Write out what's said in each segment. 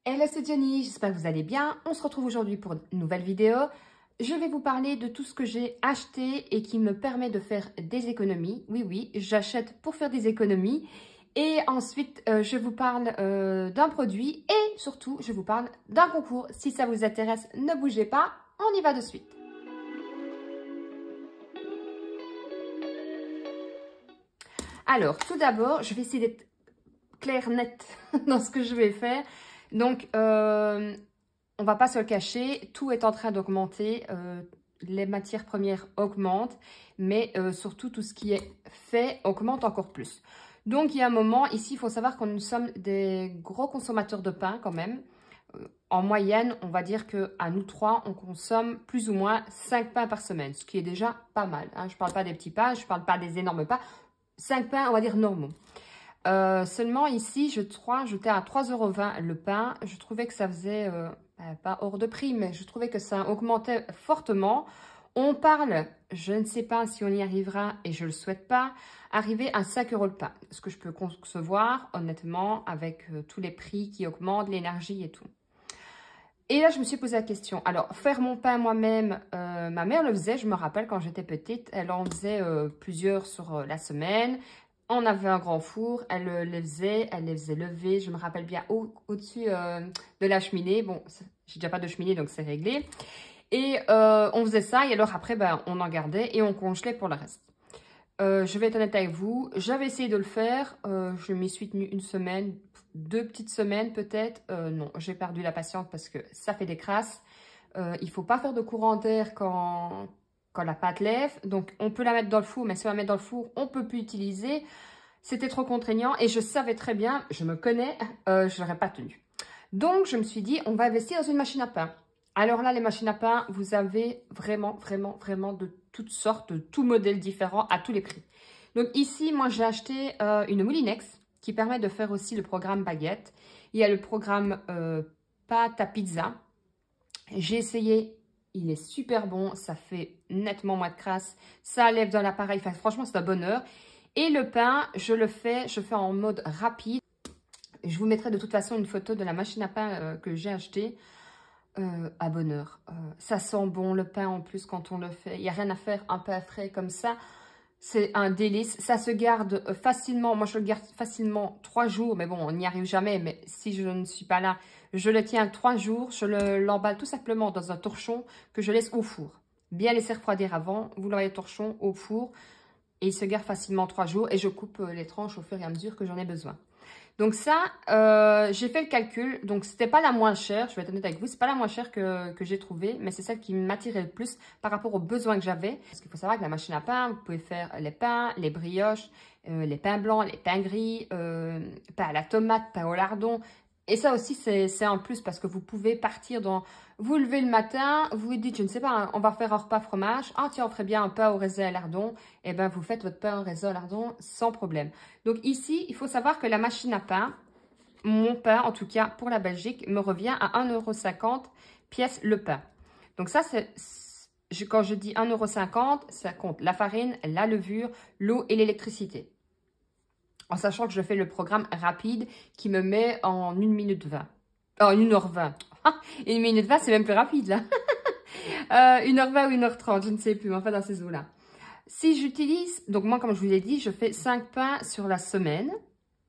Hello, c'est Jenny, j'espère que vous allez bien. On se retrouve aujourd'hui pour une nouvelle vidéo. Je vais vous parler de tout ce que j'ai acheté et qui me permet de faire des économies. Oui, j'achète pour faire des économies. Et ensuite, je vous parle d'un produit et surtout, je vous parle d'un concours. Si ça vous intéresse, ne bougez pas, on y va de suite. Alors, tout d'abord, je vais essayer d'être claire, nette dans ce que je vais faire. Donc, on va pas se le cacher, tout est en train d'augmenter, les matières premières augmentent, mais surtout tout ce qui est fait augmente encore plus. Donc il y a un moment, ici il faut savoir que nous sommes des gros consommateurs de pain quand même. En moyenne, on va dire qu'à nous trois, on consomme plus ou moins 5 pains par semaine, ce qui est déjà pas mal. Hein. Je ne parle pas des petits pains, je ne parle pas des énormes pains, 5 pains on va dire normaux. Seulement ici, j'étais à 3,20 € le pain. Je trouvais que ça faisait, pas hors de prix, mais je trouvais que ça augmentait fortement. On parle, je ne sais pas si on y arrivera et je ne le souhaite pas, arriver à 5 € le pain. Ce que je peux concevoir, honnêtement, avec tous les prix qui augmentent, l'énergie et tout. Et là, je me suis posé la question. Alors, faire mon pain moi-même, ma mère le faisait, je me rappelle quand j'étais petite, elle en faisait plusieurs sur la semaine. On avait un grand four, elle les faisait lever, je me rappelle bien, au-dessus de la cheminée. Bon, j'ai déjà pas de cheminée, donc c'est réglé. Et on faisait ça, et alors après, ben, on en gardait et on congelait pour le reste. Je vais être honnête avec vous, j'avais essayé de le faire, je m'y suis tenue une semaine, 2 petites semaines peut-être. Non, j'ai perdu la patience parce que ça fait des crasses. Il ne faut pas faire de courant d'air quand la pâte lève. Donc, on peut la mettre dans le four, mais si on la met dans le four, on ne peut plus utiliser. C'était trop contraignant et je savais très bien, je me connais, je n'aurais pas tenu. Donc, je me suis dit, on va investir dans une machine à pain. Alors là, les machines à pain, vous avez vraiment de toutes sortes, de tout modèle différent à tous les prix. Donc ici, moi, j'ai acheté une Moulinex qui permet de faire aussi le programme baguette. Il y a le programme pâte à pizza. J'ai essayé, il est super bon, ça fait nettement moins de crasse, ça lève dans l'appareil, enfin, franchement c'est un bonheur. Et le pain, je fais en mode rapide. Je vous mettrai de toute façon une photo de la machine à pain que j'ai achetée. À bonheur. Ça sent bon le pain en plus quand on le fait. Il n'y a rien à faire, un pain frais comme ça. C'est un délice. Ça se garde facilement. Moi, je le garde facilement 3 jours. Mais bon, on n'y arrive jamais. Mais si je ne suis pas là, je le tiens 3 jours. Je l'emballe tout simplement dans un torchon que je laisse au four. Bien laisser refroidir avant. Vous l'envoyez au torchon, au four. Et il se garde facilement 3 jours. Et je coupe les tranches au fur et à mesure que j'en ai besoin. Donc ça, j'ai fait le calcul. Donc, c'était pas la moins chère. Je vais être honnête avec vous. C'est pas la moins chère que j'ai trouvée. Mais c'est celle qui m'attirait le plus par rapport aux besoins que j'avais. Parce qu'il faut savoir que la machine à pain, vous pouvez faire les pains, les brioches, les pains blancs, les pains gris, pain à la tomate, pain au lardon. Et ça aussi, c'est en plus parce que vous pouvez partir dans... Vous levez le matin, vous vous dites, je ne sais pas, on va faire un repas fromage. Ah tiens, on ferait bien un pain au raisin à lardon. Et bien, vous faites votre pain au raisin à lardon sans problème. Donc ici, il faut savoir que la machine à pain, mon pain, en tout cas pour la Belgique, me revient à 1,50 € pièce le pain. Donc ça, quand je dis 1,50 €, ça compte la farine, la levure, l'eau et l'électricité. En sachant que je fais le programme rapide qui me met en 1 minute 20. En 1h20. 1 minute 20, c'est même plus rapide là. 1h20 ou 1h30, je ne sais plus, mais enfin dans ces eaux-là. Si j'utilise, donc moi comme je vous l'ai dit, je fais 5 pains sur la semaine.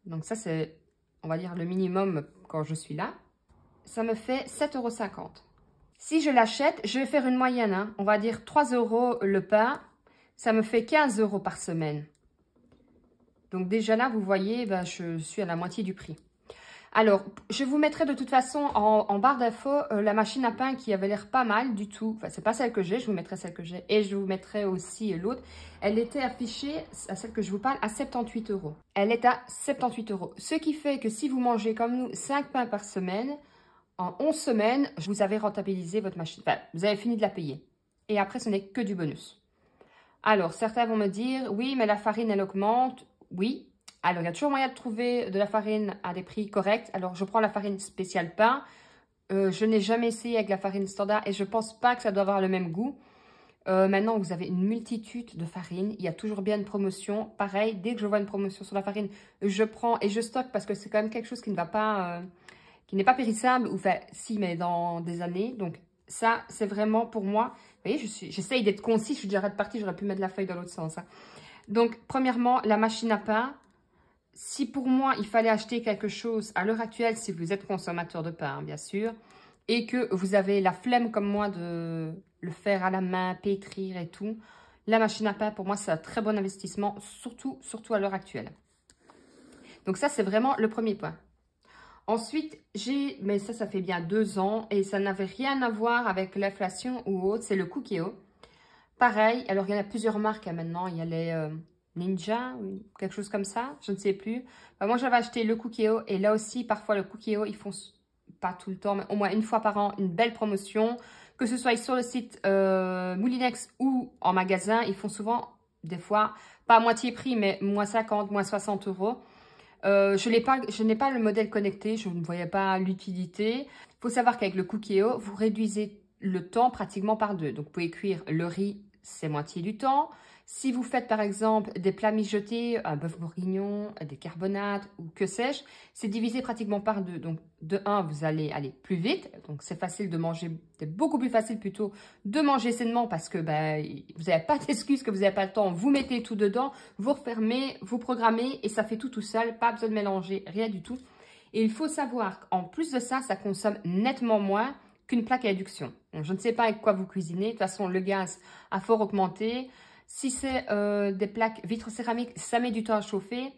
Donc ça c'est, on va dire le minimum quand je suis là. Ça me fait 7,50 €. Si je l'achète, je vais faire une moyenne. Hein. On va dire 3 € le pain. Ça me fait 15 € par semaine. Donc déjà là, vous voyez, ben, je suis à la moitié du prix. Alors, je vous mettrai de toute façon en barre d'infos la machine à pain qui avait l'air pas mal du tout. Enfin, c'est pas celle que j'ai, je vous mettrai celle que j'ai. Et je vous mettrai aussi l'autre. Elle était affichée, à celle que je vous parle, à 78 €. Elle est à 78 €. Ce qui fait que si vous mangez comme nous 5 pains par semaine, en 11 semaines, vous avez rentabilisé votre machine. Enfin, vous avez fini de la payer. Et après, ce n'est que du bonus. Alors, certains vont me dire, oui, mais la farine, elle augmente. Oui. Alors, il y a toujours moyen de trouver de la farine à des prix corrects. Alors, je prends la farine spéciale pain. Je n'ai jamais essayé avec la farine standard et je ne pense pas que ça doit avoir le même goût. Maintenant, vous avez une multitude de farines. Il y a toujours bien une promotion. Pareil, dès que je vois une promotion sur la farine, je prends et je stocke parce que c'est quand même quelque chose qui ne va pas qui n'est pas périssable, ou enfin, si, mais dans des années. Donc, ça, c'est vraiment pour moi, vous voyez, j'essaye d'être concis, je suis déjà repartie, j'aurais pu mettre la feuille dans l'autre sens. Hein. Donc, premièrement, la machine à pain. Si pour moi, il fallait acheter quelque chose à l'heure actuelle, si vous êtes consommateur de pain, bien sûr, et que vous avez la flemme comme moi de le faire à la main, pétrir et tout, la machine à pain, pour moi, c'est un très bon investissement, surtout à l'heure actuelle. Donc ça, c'est vraiment le premier point. Ensuite, mais ça fait bien 2 ans et ça n'avait rien à voir avec l'inflation ou autre, c'est le Cookéo. Pareil, alors il y en a plusieurs marques hein, maintenant, il y a les Ninja, ou quelque chose comme ça, je ne sais plus. Moi, j'avais acheté le Cookéo et là aussi, parfois le Cookéo, ils font, pas tout le temps, mais au moins une fois par an, une belle promotion. Que ce soit sur le site Moulinex ou en magasin, ils font souvent, des fois, pas à moitié prix, mais moins 50, moins 60 euros. Je n'ai pas le modèle connecté, je ne voyais pas l'utilité. Il faut savoir qu'avec le Cookéo, vous réduisez le temps pratiquement par 2. Donc, vous pouvez cuire le riz, c'est moitié du temps. Si vous faites par exemple des plats mijotés, un bœuf bourguignon, des carbonades ou que sais-je, c'est divisé pratiquement par 2. Donc, de 1, vous allez aller plus vite. Donc, c'est facile de manger, c'est beaucoup plus facile plutôt de manger sainement parce que vous n'avez pas d'excuse que vous n'avez pas le temps. Vous mettez tout dedans, vous refermez, vous programmez et ça fait tout seul. Pas besoin de mélanger, rien du tout. Et il faut savoir qu'en plus de ça, ça consomme nettement moins qu'une plaque à induction. Donc, je ne sais pas avec quoi vous cuisinez. De toute façon, le gaz a fort augmenté. Si c'est des plaques vitres céramiques, ça met du temps à chauffer.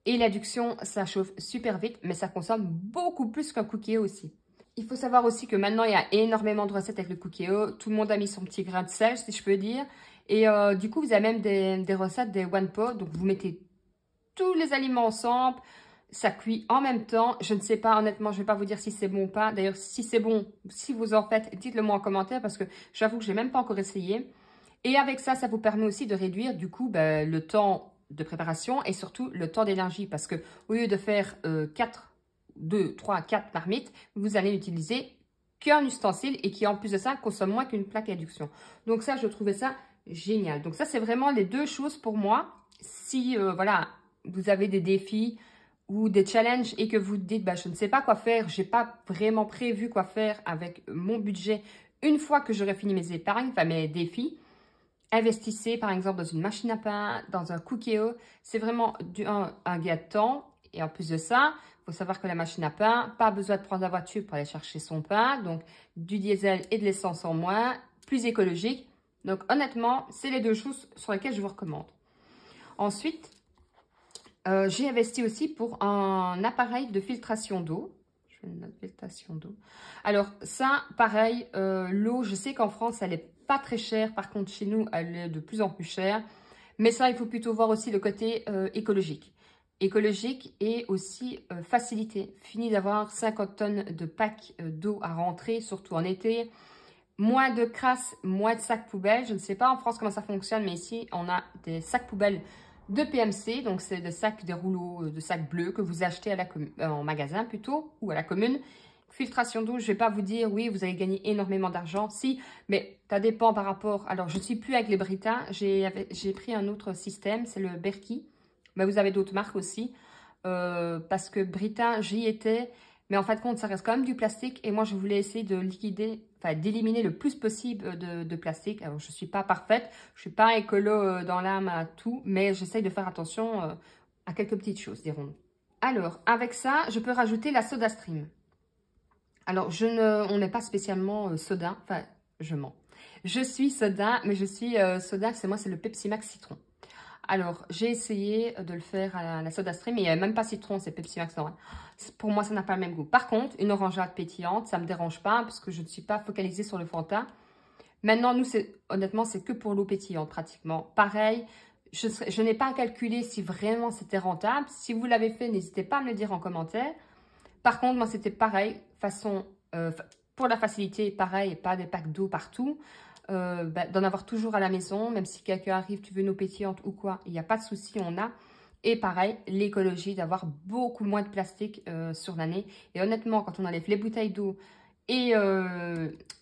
Et l'induction, ça chauffe super vite, mais ça consomme beaucoup plus qu'un Cookéo aussi. Il faut savoir aussi que maintenant, il y a énormément de recettes avec le Cookéo. Tout le monde a mis son petit grain de sel, si je peux dire. Et du coup, vous avez même des recettes, des one pot. Donc, vous mettez tous les aliments ensemble. Ça cuit en même temps. Je ne sais pas, honnêtement, je ne vais pas vous dire si c'est bon ou pas. D'ailleurs, si c'est bon, si vous en faites, dites-le moi en commentaire parce que j'avoue que je n'ai même pas encore essayé. Et avec ça, ça vous permet aussi de réduire du coup le temps de préparation et surtout le temps d'énergie. Parce que au lieu de faire 2, 3, 4 marmites, vous allez n'utiliser qu'un ustensile et qui en plus de ça consomme moins qu'une plaque à induction. Donc ça, je trouvais ça génial. Donc ça, c'est vraiment les 2 choses pour moi. Si voilà, vous avez des défis ou des challenges et que vous dites je ne sais pas quoi faire, j'ai pas vraiment prévu quoi faire avec mon budget une fois que j'aurai fini mes épargnes, enfin mes défis. Investissez par exemple dans une machine à pain, dans un Cookéo. C'est vraiment un gain de temps. Et en plus de ça, il faut savoir que la machine à pain, pas besoin de prendre la voiture pour aller chercher son pain. Donc, du diesel et de l'essence en moins, plus écologique. Donc, honnêtement, c'est les 2 choses sur lesquelles je vous recommande. Ensuite, j'ai investi aussi pour un appareil de filtration d'eau. Je vais mettre filtration d'eau. Alors, ça, pareil, l'eau, je sais qu'en France, elle est pas très chère. Par contre, chez nous, elle est de plus en plus chère. Mais ça, il faut plutôt voir aussi le côté écologique. Écologique et aussi facilité. Fini d'avoir 50 tonnes de packs d'eau à rentrer, surtout en été. Moins de crasse, moins de sacs poubelles. Je ne sais pas en France comment ça fonctionne, mais ici, on a des sacs poubelles de PMC. Donc, c'est des rouleaux de sacs bleus que vous achetez en magasin plutôt, ou à la commune. Filtration d'eau, je ne vais pas vous dire, oui, vous allez gagner énormément d'argent. Si, mais ça dépend par rapport... Alors, je ne suis plus avec les Brita. J'ai pris un autre système, c'est le Berkey. Mais vous avez d'autres marques aussi. Parce que Brita, j'y étais. Mais en fin de compte, ça reste quand même du plastique. Et moi, je voulais essayer de liquider, enfin, d'éliminer le plus possible de plastique. Alors, je ne suis pas parfaite. Je ne suis pas écolo dans l'âme à tout. Mais j'essaye de faire attention à quelques petites choses, dirons-nous. Alors, avec ça, je peux rajouter la SodaStream. Alors, on n'est pas spécialement soda. Enfin, je mens. Je suis soda, mais je suis soda, c'est le Pepsi Max citron. Alors, j'ai essayé de le faire à la SodaStream, mais il n'y avait même pas citron, c'est Pepsi Max. Non, hein. Pour moi, ça n'a pas le même goût. Par contre, une orangeade pétillante, ça ne me dérange pas, parce que je ne suis pas focalisée sur le Fanta. Maintenant, nous, honnêtement, c'est que pour l'eau pétillante, pratiquement. Pareil, je n'ai pas calculé si vraiment c'était rentable. Si vous l'avez fait, n'hésitez pas à me le dire en commentaire. Par contre, moi, c'était pareil, pour la facilité, pareil, pas des packs d'eau partout. D'en avoir toujours à la maison, même si quelqu'un arrive, tu veux une eau pétillante ou quoi, il n'y a pas de souci, on a. Et pareil, l'écologie, d'avoir beaucoup moins de plastique sur l'année. Et honnêtement, quand on enlève les bouteilles d'eau et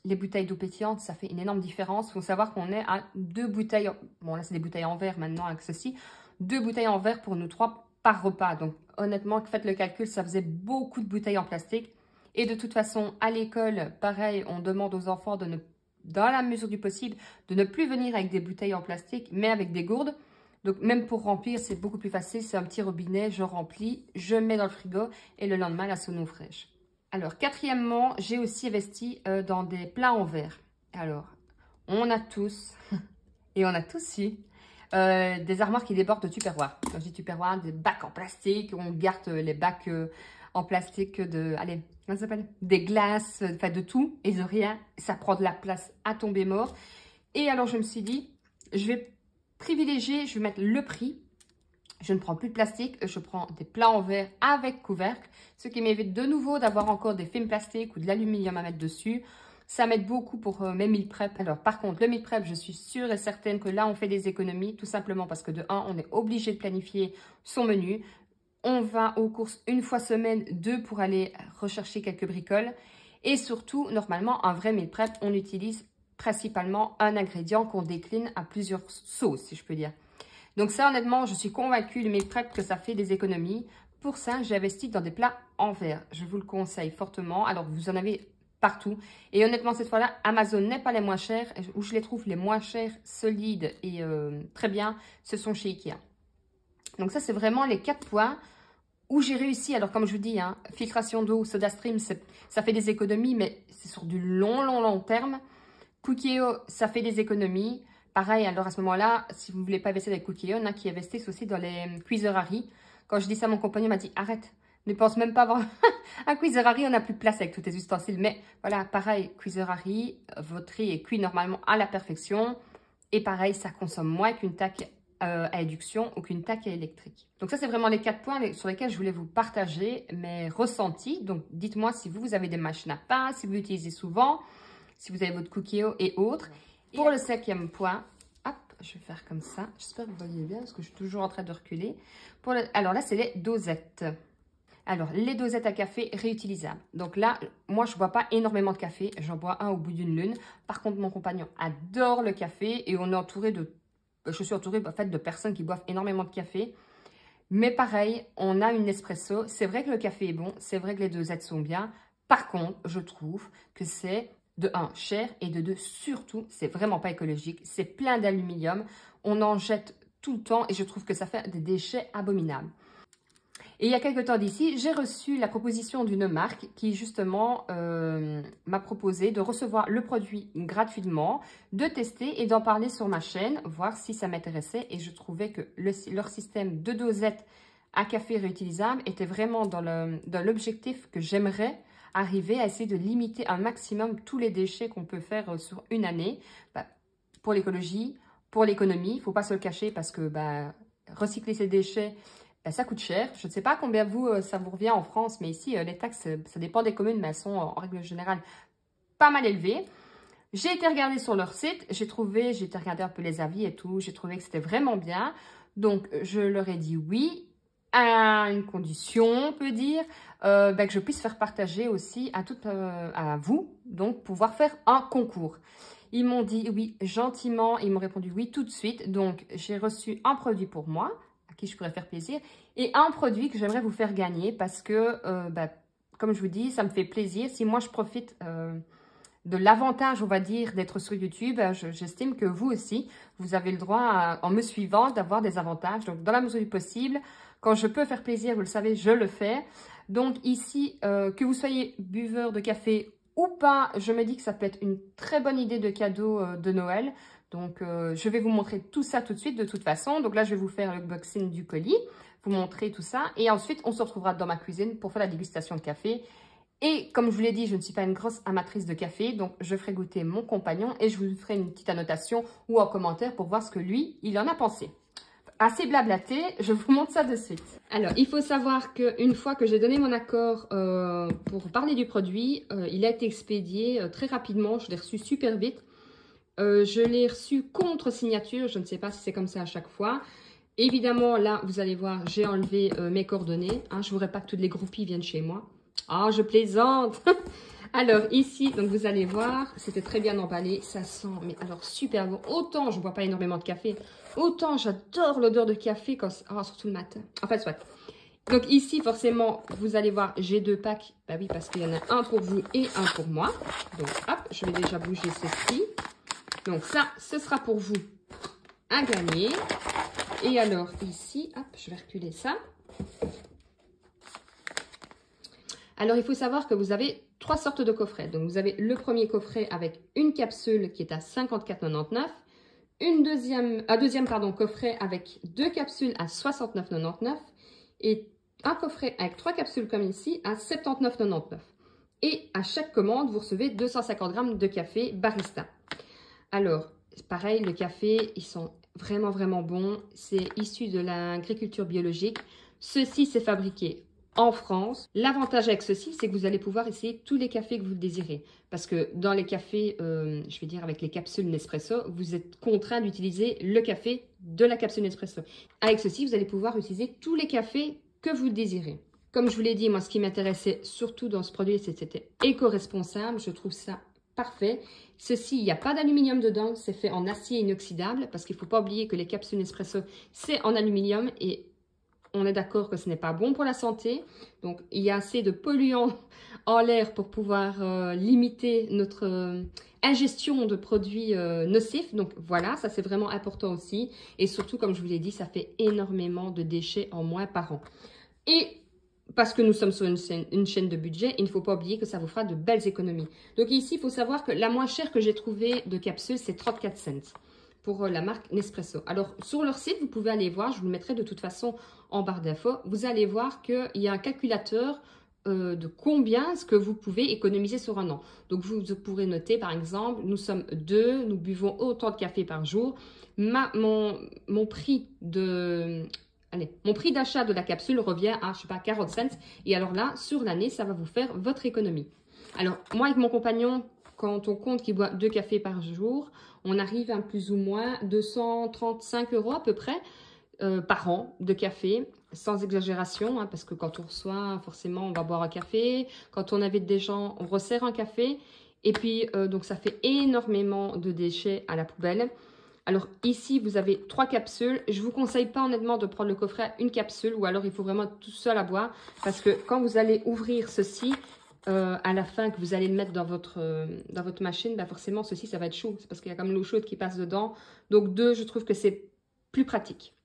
les bouteilles d'eau pétillante, ça fait une énorme différence. Il faut savoir qu'on est à 2 bouteilles, bon là c'est des bouteilles en verre maintenant avec ceci, 2 bouteilles en verre pour nous 3 par repas. Donc honnêtement, faites le calcul, ça faisait beaucoup de bouteilles en plastique. Et de toute façon, à l'école, pareil, on demande aux enfants de ne, dans la mesure du possible, de ne plus venir avec des bouteilles en plastique, mais avec des gourdes. Donc, même pour remplir, c'est beaucoup plus facile. C'est un petit robinet, je remplis, je mets dans le frigo et le lendemain, la sont fraîche. Alors, quatrièmement, j'ai aussi investi dans des plats en verre. Alors, on a tous, et on a tous eu, des armoires qui débordent de tupperware. Quand je dis tupperware, des bacs en plastique, on garde les bacs en plastique de, allez, comment ça s'appelle? Des glaces, enfin de tout et de rien. Ça prend de la place à tomber mort. Et alors, je me suis dit, je vais privilégier, je vais mettre le prix. Je ne prends plus de plastique, je prends des plats en verre avec couvercle, ce qui m'évite de nouveau d'avoir encore des films plastiques ou de l'aluminium à mettre dessus. Ça m'aide beaucoup pour mes meal prep. Alors par contre, le meal prep, je suis sûre et certaine que là, on fait des économies, tout simplement parce que de 1, on est obligé de planifier son menu. On va aux courses une fois semaine, 2 pour aller rechercher quelques bricoles. Et surtout, normalement, un vrai meal prep, on utilise principalement un ingrédient qu'on décline à plusieurs sauces, si je peux dire. Donc ça, honnêtement, je suis convaincue, le meal prep, que ça fait des économies. Pour ça, j'ai investi dans des plats en verre. Je vous le conseille fortement. Alors, vous en avez partout. Et honnêtement, cette fois-là, Amazon n'est pas les moins chers. Où je les trouve les moins chers, solides et très bien, ce sont chez Ikea. Donc ça, c'est vraiment les 4 points où j'ai réussi. Alors, comme je vous dis, hein, filtration d'eau, SodaStream, ça fait des économies, mais c'est sur du long terme. Cookie.io, ça fait des économies. Pareil, alors à ce moment-là, si vous ne voulez pas investir avec Cookie.io, il y en a qui investissent aussi dans les cuiseries. Quand je dis ça, mon compagnon m'a dit, arrête, ne pense même pas avoir un cuiserie, on n'a plus de place avec tous tes ustensiles. Mais voilà, pareil, cuiserie, votre riz est cuit normalement à la perfection. Et pareil, ça consomme moins qu'une taque à induction ou qu'une taque électrique. Donc ça, c'est vraiment les 4 points sur lesquels je voulais vous partager mes ressentis. Donc dites-moi si vous avez des machines à pain, si vous l'utilisez souvent, si vous avez votre Cookie.io et autres. Pour le 5e point, hop, je vais faire comme ça. J'espère que vous voyez bien parce que je suis toujours en train de reculer. Alors là, c'est les dosettes. Alors, les dosettes à café réutilisables. Donc là, moi, je ne bois pas énormément de café. J'en bois un au bout d'une lune. Par contre, mon compagnon adore le café et on est entouré de... Je suis entourée en fait, de personnes qui boivent énormément de café. Mais pareil, on a une espresso. C'est vrai que le café est bon. C'est vrai que les dosettes sont bien. Par contre, je trouve que c'est... de 1, cher, et de 2, surtout, c'est vraiment pas écologique. C'est plein d'aluminium. On en jette tout le temps et je trouve que ça fait des déchets abominables. Et il y a quelques temps d'ici, j'ai reçu la proposition d'une marque qui justement m'a proposé de recevoir le produit gratuitement, de tester et d'en parler sur ma chaîne, voir si ça m'intéressait. Et je trouvais que leur système de dosettes à café réutilisable était vraiment dans l'objectif que j'aimerais arriver à essayer de limiter un maximum tous les déchets qu'on peut faire sur une année. Pour l'écologie, pour l'économie, il ne faut pas se le cacher parce que recycler ces déchets, ça coûte cher. Je ne sais pas combien ça vous revient en France, mais ici, les taxes, ça dépend des communes, mais elles sont en règle générale pas mal élevées. J'ai été regarder sur leur site, j'ai été regarder un peu les avis et tout, j'ai trouvé que c'était vraiment bien. Donc, je leur ai dit oui, à une condition, on peut dire, que je puisse faire partager aussi à vous, donc pouvoir faire un concours. Ils m'ont dit oui gentiment, ils m'ont répondu oui tout de suite. Donc, j'ai reçu un produit pour moi, à qui je pourrais faire plaisir, et un produit que j'aimerais vous faire gagner parce que, comme je vous dis, ça me fait plaisir. Si moi, je profite de l'avantage, on va dire, d'être sur YouTube, j'estime que vous aussi, vous avez le droit, en me suivant, d'avoir des avantages. Donc, dans la mesure du possible, quand je peux faire plaisir, vous le savez, je le fais. Donc ici, que vous soyez buveur de café ou pas, je me dis que ça peut être une très bonne idée de cadeau de Noël. Donc, je vais vous montrer tout ça tout de suite de toute façon. Donc là, je vais vous faire l'unboxing du colis, vous montrer tout ça. Et ensuite, on se retrouvera dans ma cuisine pour faire la dégustation de café. Et comme je vous l'ai dit, je ne suis pas une grosse amatrice de café. Donc, je ferai goûter mon compagnon et je vous ferai une petite annotation ou un commentaire pour voir ce que lui, il en a pensé. Assez blablaté, je vous montre ça de suite. Alors, il faut savoir qu'une fois que j'ai donné mon accord pour parler du produit, il a été expédié très rapidement. Je l'ai reçu super vite. Je l'ai reçu contre signature. Je ne sais pas si c'est comme ça à chaque fois. Évidemment, là, vous allez voir, j'ai enlevé mes coordonnées. Hein, je ne voudrais pas que toutes les groupies viennent chez moi. Ah, je plaisante. Alors, ici, donc vous allez voir, c'était très bien emballé. Ça sent, mais alors super bon. Autant je ne bois pas énormément de café, autant j'adore l'odeur de café, surtout le matin. Enfin, soit. Donc ici, forcément, vous allez voir, j'ai 2 packs. Bah oui, parce qu'il y en a un pour vous et un pour moi. Donc hop, je vais déjà bouger ceci. Donc ça, ce sera pour vous à gagner. Et alors ici, hop, je vais reculer ça. Alors il faut savoir que vous avez 3 sortes de coffrets. Donc vous avez le premier coffret avec une capsule qui est à 54,99 €. Un deuxième coffret avec 2 capsules à 69,99 € et un coffret avec 3 capsules comme ici à 79,99 €. Et à chaque commande, vous recevez 250 g de café barista. Alors, pareil, le café, ils sont vraiment, vraiment bons. C'est issu de l'agriculture biologique. Ceci, c'est fabriqué en France. L'avantage avec ceci, c'est que vous allez pouvoir essayer tous les cafés que vous désirez. Parce que dans les cafés, je vais dire avec les capsules Nespresso, vous êtes contraint d'utiliser le café de la capsule Nespresso. Avec ceci, vous allez pouvoir utiliser tous les cafés que vous désirez. Comme je vous l'ai dit, moi, ce qui m'intéressait surtout dans ce produit, c'était éco-responsable. Je trouve ça parfait. Ceci, il n'y a pas d'aluminium dedans. C'est fait en acier inoxydable parce qu'il ne faut pas oublier que les capsules Nespresso, c'est en aluminium et on est d'accord que ce n'est pas bon pour la santé. Donc, il y a assez de polluants en l'air pour pouvoir limiter notre ingestion de produits nocifs. Donc, voilà, ça c'est vraiment important aussi. Et surtout, comme je vous l'ai dit, ça fait énormément de déchets en moins par an. Et parce que nous sommes sur une chaîne de budget, il ne faut pas oublier que ça vous fera de belles économies. Donc ici, il faut savoir que la moins chère que j'ai trouvée de capsules, c'est 34 cents pour la marque Nespresso. Alors, sur leur site, vous pouvez aller voir, je vous le mettrai de toute façon en barre d'infos, vous allez voir qu'il y a un calculateur de combien ce que vous pouvez économiser sur un an. Donc, vous pourrez noter, par exemple, nous sommes 2, nous buvons autant de café par jour. Mon prix d'achat de la capsule revient à, je sais pas, 40 cents. Et alors là, sur l'année, ça va vous faire votre économie. Alors, moi, avec mon compagnon, quand on compte qu'il boit 2 cafés par jour, on arrive à plus ou moins 235 € à peu près par an de café, sans exagération, hein, parce que quand on reçoit, forcément, on va boire un café. Quand on invite des gens, on resserre un café. Et puis, donc, ça fait énormément de déchets à la poubelle. Alors ici, vous avez 3 capsules. Je ne vous conseille pas honnêtement de prendre le coffret à une capsule ou alors il faut vraiment tout seul à boire. Parce que quand vous allez ouvrir ceci, à la fin que vous allez le mettre dans votre machine, bah forcément ceci ça va être chaud. C'est parce qu'il y a comme l'eau chaude qui passe dedans. Donc 2, je trouve que c'est plus pratique.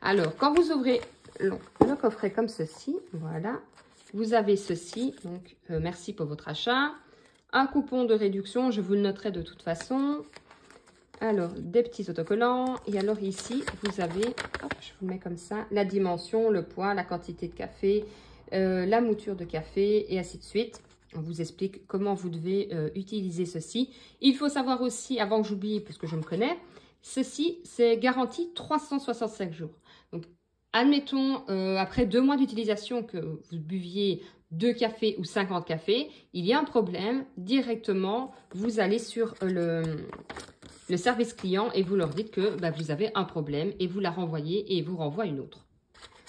Alors quand vous ouvrez le coffret comme ceci, voilà, vous avez ceci. Donc merci pour votre achat. Un coupon de réduction, je vous le noterai de toute façon. Alors, des petits autocollants. Et alors ici, vous avez, hop, je vous mets comme ça, la dimension, le poids, la quantité de café, la mouture de café et ainsi de suite. On vous explique comment vous devez utiliser ceci. Il faut savoir aussi, avant que j'oublie, parce que je me connais, ceci, c'est garanti 365 jours. Donc, admettons, après 2 mois d'utilisation que vous buviez 2 cafés ou 50 cafés, il y a un problème, directement, vous allez sur le service client et vous leur dites que bah, vous avez un problème et vous la renvoyez et ils vous renvoient une autre.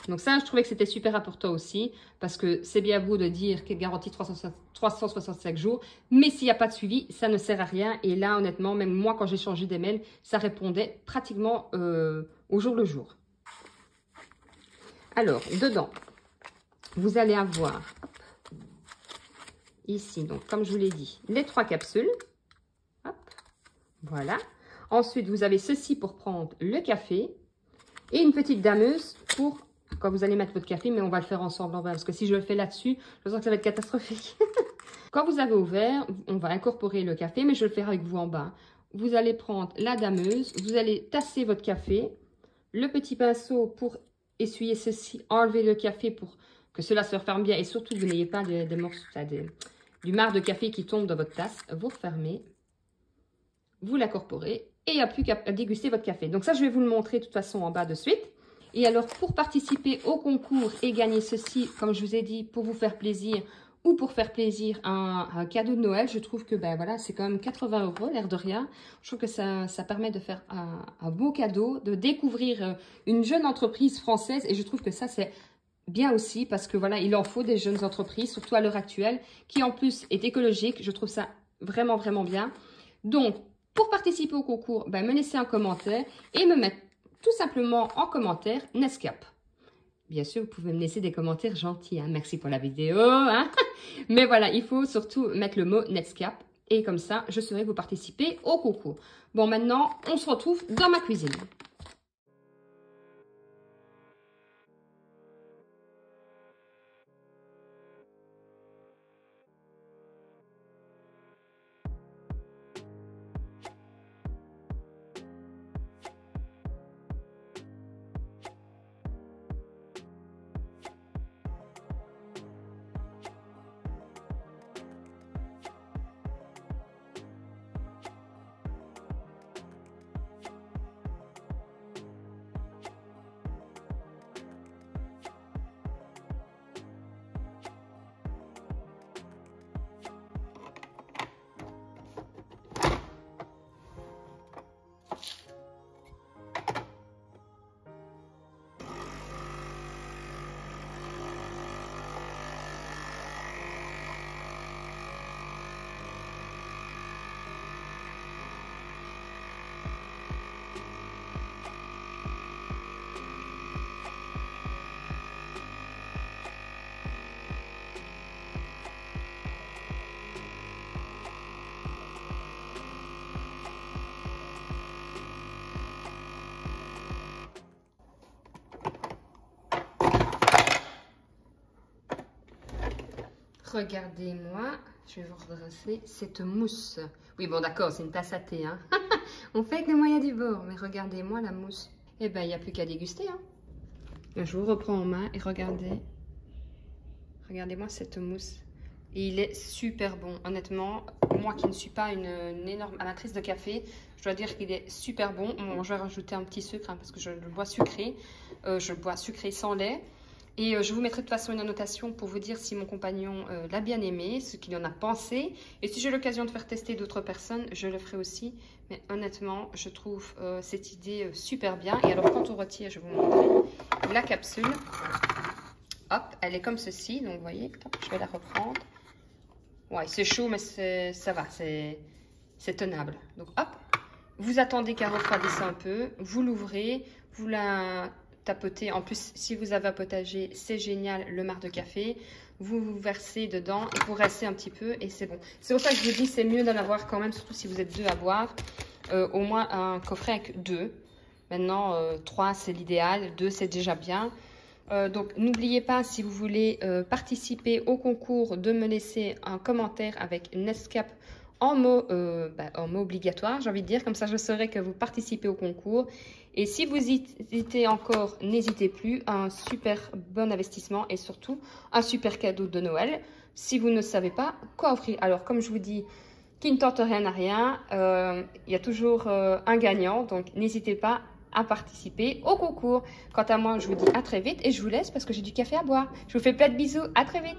Donc ça, je trouvais que c'était super important aussi parce que c'est bien beau de dire qu'elle garantit 365 jours, mais s'il n'y a pas de suivi, ça ne sert à rien. Et là, honnêtement, même moi, quand j'ai changé des mails, ça répondait pratiquement au jour le jour. Alors, dedans, vous allez avoir ici, donc comme je vous l'ai dit, les 3 capsules. Hop, voilà. Ensuite, vous avez ceci pour prendre le café et une petite dameuse pour quand vous allez mettre votre café, mais on va le faire ensemble en bas parce que si je le fais là-dessus, je sens que ça va être catastrophique. Quand vous avez ouvert, on va incorporer le café, mais je vais le faire avec vous en bas. Vous allez prendre la dameuse, vous allez tasser votre café, le petit pinceau pour essuyer ceci, enlever le café pour que cela se referme bien et surtout que vous n'ayez pas des morceaux, du marc de café qui tombe dans votre tasse. Vous refermez, vous l'incorporez et il n'y a plus qu'à déguster votre café. Donc ça, je vais vous le montrer de toute façon en bas de suite. Et alors, pour participer au concours et gagner ceci, comme je vous ai dit, pour vous faire plaisir ou pour faire plaisir à un cadeau de Noël, je trouve que ben voilà, c'est quand même 80 €, l'air de rien. Je trouve que ça permet de faire un beau cadeau, de découvrir une jeune entreprise française. Et je trouve que ça, c'est bien aussi parce que voilà, il en faut des jeunes entreprises, surtout à l'heure actuelle, qui en plus est écologique. Je trouve ça vraiment, vraiment bien. Donc, pour participer au concours, ben, me laisser un commentaire et me mettre tout simplement en commentaire Nescap. Bien sûr, vous pouvez me laisser des commentaires gentils. Hein. Merci pour la vidéo. Hein. Mais voilà, il faut surtout mettre le mot Netscape. Et comme ça, je saurai que vous participez au concours. Bon, maintenant, on se retrouve dans ma cuisine. Regardez-moi, je vais vous redresser cette mousse. Oui, bon, d'accord, c'est une tasse à thé. Hein. On fait avec les moyens du bord, mais regardez-moi la mousse. Eh bien, il n'y a plus qu'à déguster. Hein. Je vous reprends en main et regardez. Regardez-moi cette mousse. Et il est super bon, honnêtement. Moi qui ne suis pas une énorme amatrice de café, je dois dire qu'il est super bon. Bon, je vais rajouter un petit sucre hein, parce que je le bois sucré. Je le bois sucré sans lait. Et je vous mettrai de toute façon une annotation pour vous dire si mon compagnon l'a bien aimé, ce qu'il en a pensé. Et si j'ai l'occasion de faire tester d'autres personnes, je le ferai aussi. Mais honnêtement, je trouve cette idée super bien. Et alors, quand on retire, je vais vous montrer la capsule. Hop, elle est comme ceci. Donc, vous voyez, je vais la reprendre. Ouais, c'est chaud, mais ça va, c'est tenable. Donc, hop, vous attendez qu'elle refroidisse un peu. Vous l'ouvrez, vous la tapotez. En plus, si vous avez un potager, c'est génial, le marc de café. Vous versez dedans et vous restez un petit peu et c'est bon. C'est pour ça que je vous dis, c'est mieux d'en avoir quand même, surtout si vous êtes deux à boire. Au moins un coffret avec 2. Maintenant, 3, c'est l'idéal. 2, c'est déjà bien. Donc, n'oubliez pas, si vous voulez participer au concours, de me laisser un commentaire avec Netscape en mot obligatoire, j'ai envie de dire. Comme ça, je saurai que vous participez au concours. Et si vous hésitez encore, n'hésitez plus. Un super bon investissement et surtout un super cadeau de Noël. Si vous ne savez pas quoi offrir. Alors, comme je vous dis, qui ne tente rien n'a rien. Il y a toujours un gagnant. Donc, n'hésitez pas à participer au concours. Quant à moi, je vous dis à très vite et je vous laisse parce que j'ai du café à boire. Je vous fais plein de bisous. À très vite.